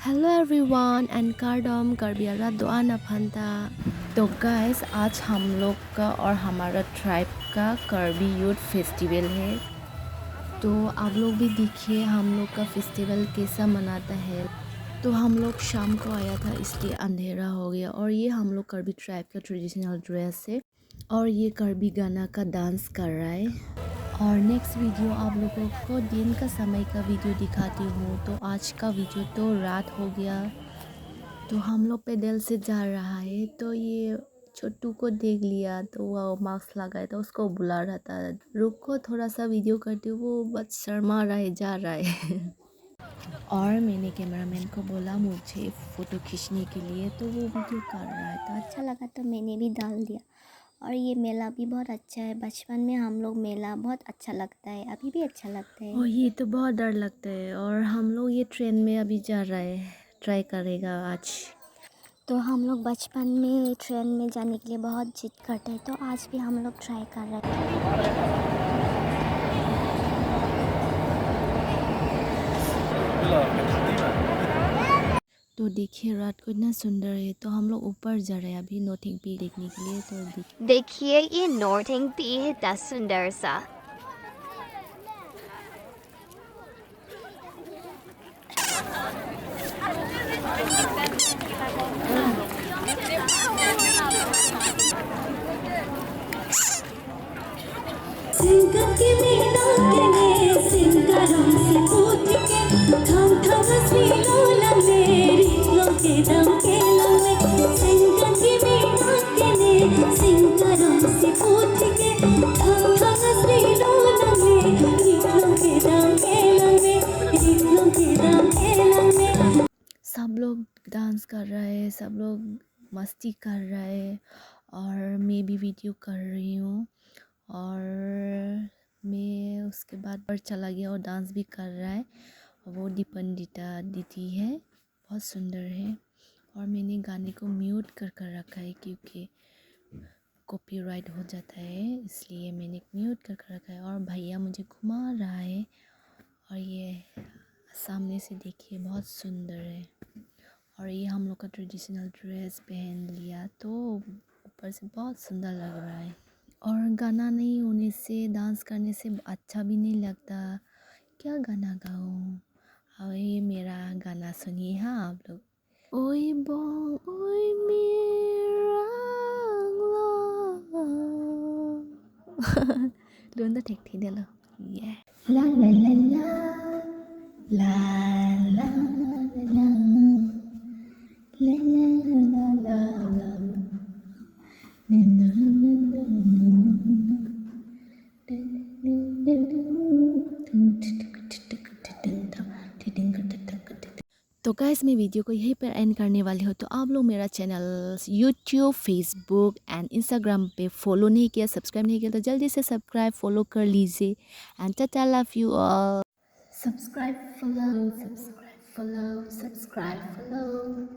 Hello everyone and कार्डम करबियारा दोआना फंता। तो गाइस आज हम लोग का और हमारा ट्राइब का करबी यूथ फेस्टिवल है। तो आप लोग भी देखिए हम लोग का फेस्टिवल कैसा मनाता है। तो हम लोग शाम को आया था इसलिए अंधेरा हो गया। और ये हम लोग करबी ट्राइब का ट्रेडिशनल ड्रेस है और ये करबी गाना का डांस कर रहा है। और नेक्स्ट वीडियो आप लोगों को दिन का समय का वीडियो दिखाती हूँ। तो आज का वीडियो तो रात हो गया। तो हम लोग पैदल से जा रहा है। तो ये छोटू को देख लिया तो वो मास्क लगाया था, उसको बुला रहा था रुको थोड़ा सा वीडियो करती हूँ। वो बस शर्मा रहा है, जा रहा है। और मैंने कैमरामैन को बोला मुझे फ़ोटो खींचने के लिए, तो वो वीडियो कर रहा है। तो अच्छा लगा तो मैंने भी डाल दिया। और ये मेला भी बहुत अच्छा है। बचपन में हम लोग मेला बहुत अच्छा लगता है, अभी भी अच्छा लगता है। और ये तो बहुत डर लगता है। और हम लोग ये ट्रेन में अभी जा रहा है, ट्राई करेगा आज। तो हम लोग बचपन में ट्रेन में जाने के लिए बहुत जिद करते हैं, तो आज भी हम लोग ट्राई कर रहे हैं। तो देखिए रात को इतना सुंदर है। तो हम लोग ऊपर जा रहे हैं अभी नॉटिंग पी देखने के लिए। तो देखिए ये नॉटिंग पी है, इतना सुंदर सा। सब लोग डांस कर रहा है, सब लोग मस्ती कर रहा है। और मैं भी वीडियो कर रही हूँ। और मैं उसके बाद पर चला गया और डांस भी कर रहा है। वो दीपंडिता दीदी है, बहुत सुंदर है। और मैंने गाने को म्यूट कर कर रखा है क्योंकि कॉपीराइट हो जाता है, इसलिए मैंने म्यूट कर कर रखा है। और भैया मुझे घुमा रहा है। और ये सामने से देखिए बहुत सुंदर है। और ये हम लोग का ट्रेडिशनल ड्रेस पहन लिया तो ऊपर से बहुत सुंदर लग रहा है। और गाना नहीं होने से, डांस करने से अच्छा भी नहीं लगता। क्या गाना गाऊँ? और ये मेरा गाना सुनिए हाँ आप लोग। ओए बो ओए मेरा luôn đó thiệt thì đây là yeah. La la la la la la la la la la la तो गाइस मैं वीडियो को यहीं पर एंड करने वाली हूँ। तो आप लोग मेरा channel YouTube, Facebook and Instagram पे फॉलो नहीं किया, सब्सक्राइब नहीं किया तो जल्दी से सब्सक्राइब फॉलो कर लीजिए। And Tata, love you all. Subscribe follow, subscribe follow, subscribe follow.